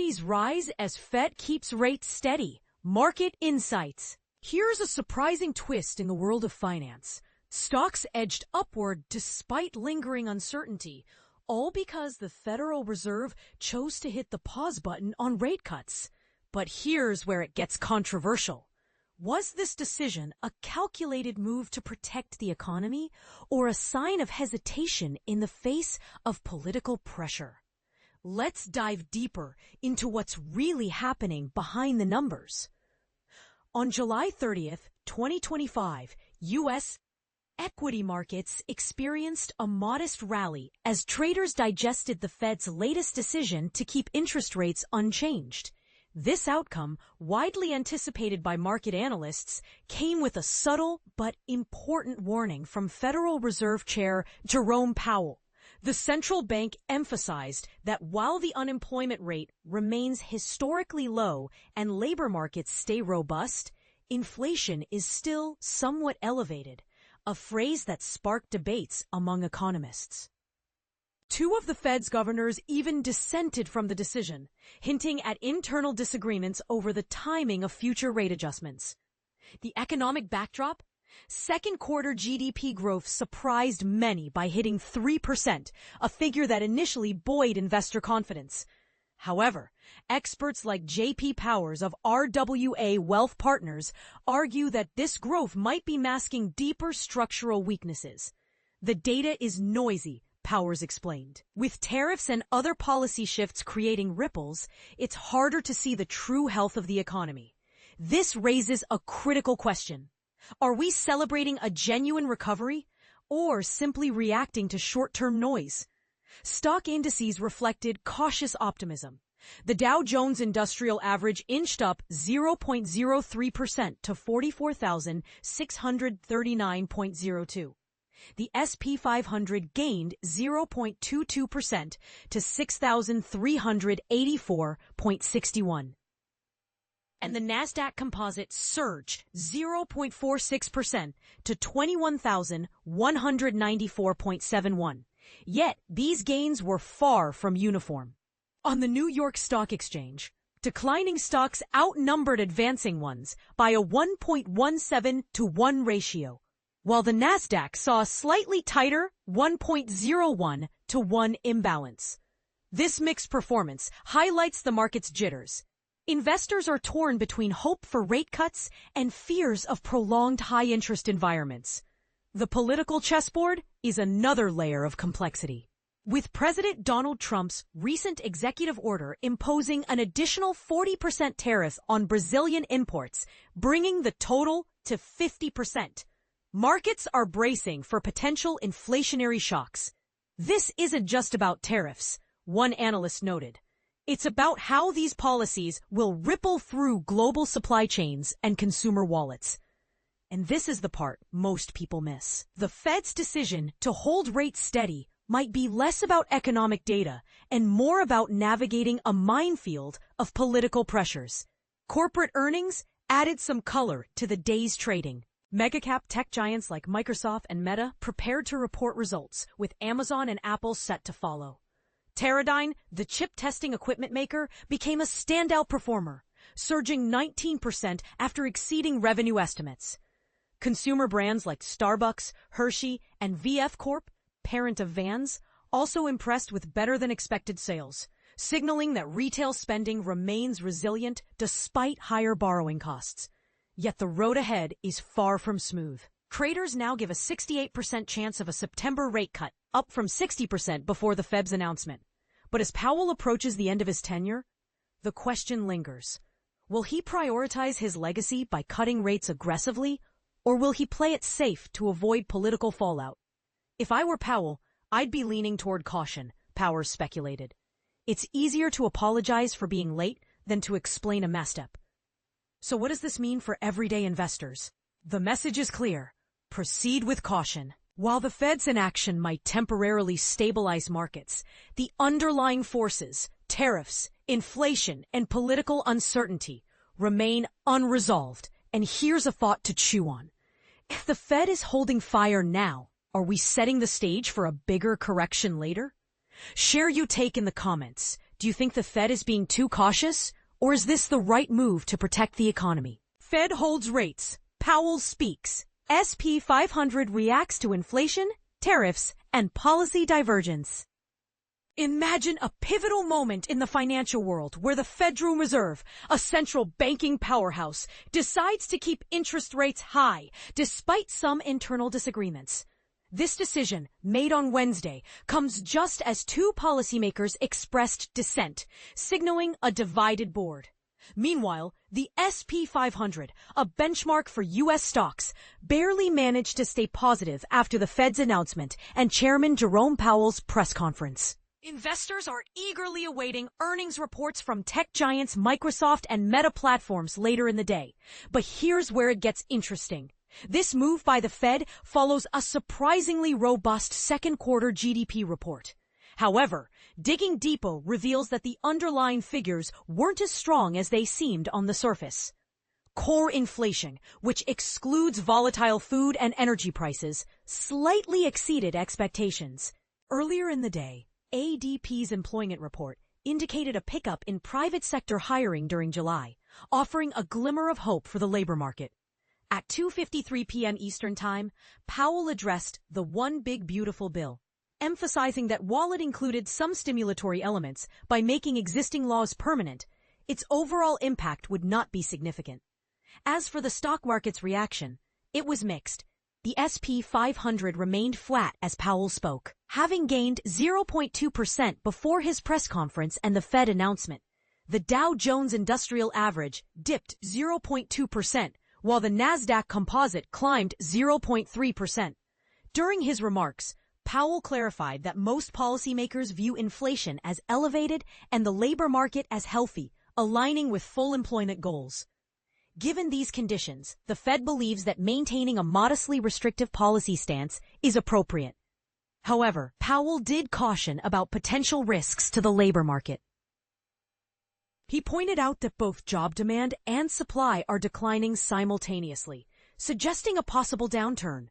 Equities rise as Fed keeps rates steady. Market insights. Here's a surprising twist in the world of finance. Stocks edged upward despite lingering uncertainty, all because the Federal Reserve chose to hit the pause button on rate cuts. But here's where it gets controversial. Was this decision a calculated move to protect the economy or a sign of hesitation in the face of political pressure? Let's dive deeper into what's really happening behind the numbers. On July 30th, 2025, U.S. equity markets experienced a modest rally as traders digested the Fed's latest decision to keep interest rates unchanged. This outcome, widely anticipated by market analysts, came with a subtle but important warning from Federal Reserve Chair Jerome Powell. The central bank emphasized that while the unemployment rate remains historically low and labor markets stay robust, inflation is still somewhat elevated, a phrase that sparked debates among economists. Two of the Fed's governors even dissented from the decision, hinting at internal disagreements over the timing of future rate adjustments. The economic backdrop? Second quarter GDP growth surprised many by hitting 3%, a figure that initially buoyed investor confidence. However, experts like J.P. Powers of RWA Wealth Partners argue that this growth might be masking deeper structural weaknesses. The data is noisy, Powers explained. With tariffs and other policy shifts creating ripples, it's harder to see the true health of the economy. This raises a critical question. Are we celebrating a genuine recovery or simply reacting to short-term noise? Stock indices reflected cautious optimism. The Dow Jones Industrial Average inched up 0.03% to 44,639.02. The S&P 500 gained 0.22% to 6,384.61. And the Nasdaq Composite surged 0.46% to 21,194.71. Yet, these gains were far from uniform. On the New York Stock Exchange, declining stocks outnumbered advancing ones by a 1.17 to 1 ratio, while the Nasdaq saw a slightly tighter 1.01 to 1 imbalance. This mixed performance highlights the market's jitters. Investors are torn between hope for rate cuts and fears of prolonged high-interest environments. The political chessboard is another layer of complexity. With President Donald Trump's recent executive order imposing an additional 40% tariff on Brazilian imports, bringing the total to 50%, markets are bracing for potential inflationary shocks. This isn't just about tariffs, one analyst noted. It's about how these policies will ripple through global supply chains and consumer wallets. And this is the part most people miss. The Fed's decision to hold rates steady might be less about economic data and more about navigating a minefield of political pressures. Corporate earnings added some color to the day's trading. Megacap tech giants like Microsoft and Meta prepared to report results, with Amazon and Apple set to follow. Teradyne, the chip testing equipment maker, became a standout performer, surging 19% after exceeding revenue estimates. Consumer brands like Starbucks, Hershey, and VF Corp, parent of Vans, also impressed with better-than-expected sales, signaling that retail spending remains resilient despite higher borrowing costs. Yet the road ahead is far from smooth. Traders now give a 68% chance of a September rate cut, up from 60% before the Fed's announcement. But as Powell approaches the end of his tenure, the question lingers. Will he prioritize his legacy by cutting rates aggressively, or will he play it safe to avoid political fallout? If I were Powell, I'd be leaning toward caution, Powers speculated. It's easier to apologize for being late than to explain a misstep. So what does this mean for everyday investors? The message is clear. Proceed with caution. While the Fed's inaction might temporarily stabilize markets, the underlying forces, tariffs, inflation, and political uncertainty remain unresolved. And here's a thought to chew on. If the Fed is holding fire now, are we setting the stage for a bigger correction later? Share your take in the comments. Do Do you think the Fed is being too cautious, or is this the right move to protect the economy? Fed holds rates. Powell speaks. SP 500 reacts to inflation, tariffs, and policy divergence. Imagine a pivotal moment in the financial world where the Federal Reserve, a central banking powerhouse, decides to keep interest rates high despite some internal disagreements. This decision, made on Wednesday, comes just as two policymakers expressed dissent, signaling a divided board. Meanwhile, the SP 500, a benchmark for U.S. stocks, barely managed to stay positive after the Fed's announcement and Chairman Jerome Powell's press conference. Investors are eagerly awaiting earnings reports from tech giants Microsoft and Meta platforms later in the day. But here's where it gets interesting. This move by the Fed follows a surprisingly robust second quarter GDP report. However, digging deeper reveals that the underlying figures weren't as strong as they seemed on the surface. Core inflation, which excludes volatile food and energy prices, slightly exceeded expectations. Earlier in the day, ADP's employment report indicated a pickup in private sector hiring during July, offering a glimmer of hope for the labor market. At 2:53 p.m. Eastern Time, Powell addressed the One Big Beautiful Bill, emphasizing that while it included some stimulatory elements by making existing laws permanent, its overall impact would not be significant. As for the stock market's reaction, it was mixed. The SP 500 remained flat as Powell spoke, having gained 0.2% before his press conference and the Fed announcement. The Dow Jones Industrial Average dipped 0.2%, while the Nasdaq Composite climbed 0.3%. During his remarks, Powell clarified that most policymakers view inflation as elevated and the labor market as healthy, aligning with full employment goals. Given these conditions, the Fed believes that maintaining a modestly restrictive policy stance is appropriate. However, Powell did caution about potential risks to the labor market. He pointed out that both job demand and supply are declining simultaneously, suggesting a possible downturn.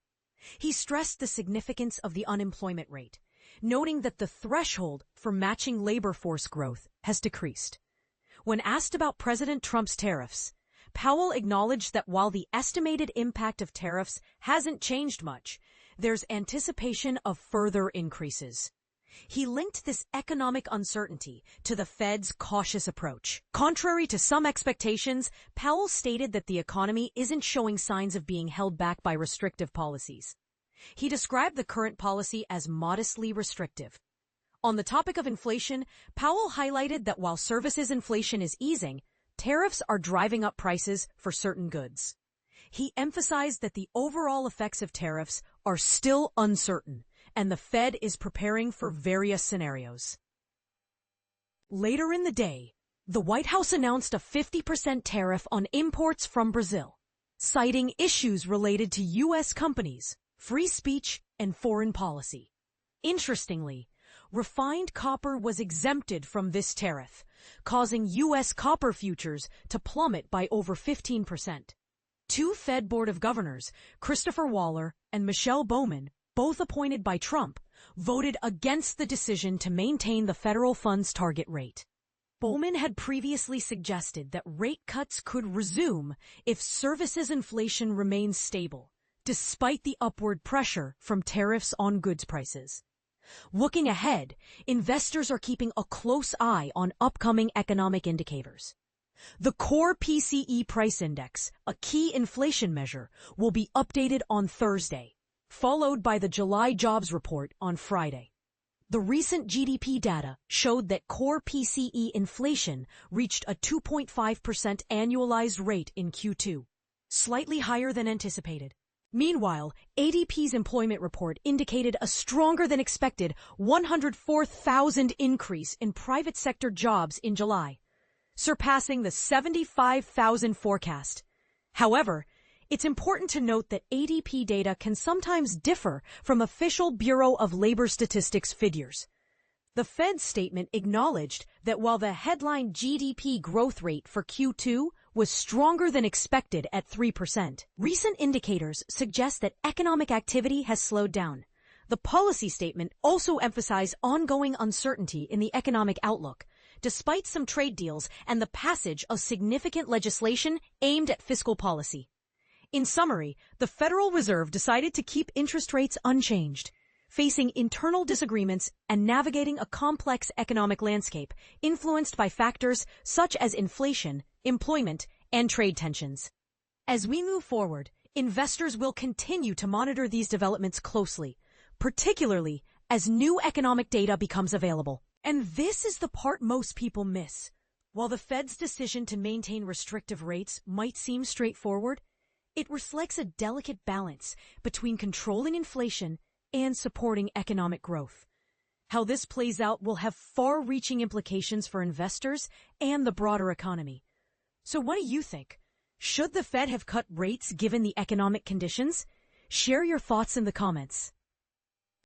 He stressed the significance of the unemployment rate, noting that the threshold for matching labor force growth has decreased. When asked about President Trump's tariffs, Powell acknowledged that while the estimated impact of tariffs hasn't changed much, there's anticipation of further increases. He linked this economic uncertainty to the Fed's cautious approach. Contrary to some expectations, Powell stated that the economy isn't showing signs of being held back by restrictive policies. He described the current policy as modestly restrictive. On the topic of inflation, Powell highlighted that while services inflation is easing, tariffs are driving up prices for certain goods. He emphasized that the overall effects of tariffs are still uncertain, and the Fed is preparing for various scenarios. Later in the day, the White House announced a 50% tariff on imports from Brazil, citing issues related to U.S. companies, free speech, and foreign policy. Interestingly, refined copper was exempted from this tariff, causing U.S. copper futures to plummet by over 15%. Two Fed Board of Governors, Christopher Waller and Michelle Bowman, both appointed by Trump, voted against the decision to maintain the federal funds target rate. Bowman had previously suggested that rate cuts could resume if services inflation remains stable, despite the upward pressure from tariffs on goods prices. Looking ahead, investors are keeping a close eye on upcoming economic indicators. The core PCE price index, a key inflation measure, will be updated on Thursday, followed by the July jobs report on Friday. The recent GDP data showed that core PCE inflation reached a 2.5% annualized rate in Q2, slightly higher than anticipated. Meanwhile, ADP's employment report indicated a stronger than expected 104,000 increase in private sector jobs in July, surpassing the 75,000 forecast. However, it's important to note that ADP data can sometimes differ from official Bureau of Labor Statistics figures. The Fed's statement acknowledged that while the headline GDP growth rate for Q2 was stronger than expected at 3%, recent indicators suggest that economic activity has slowed down. The policy statement also emphasized ongoing uncertainty in the economic outlook, despite some trade deals and the passage of significant legislation aimed at fiscal policy. In summary, the Federal Reserve decided to keep interest rates unchanged, facing internal disagreements and navigating a complex economic landscape influenced by factors such as inflation, employment, and trade tensions. As we move forward, investors will continue to monitor these developments closely, particularly as new economic data becomes available. And this is the part most people miss. While the Fed's decision to maintain restrictive rates might seem straightforward, it reflects a delicate balance between controlling inflation and supporting economic growth. How this plays out will have far-reaching implications for investors and the broader economy. So what do you think? Should the Fed have cut rates given the economic conditions? Share your thoughts in the comments.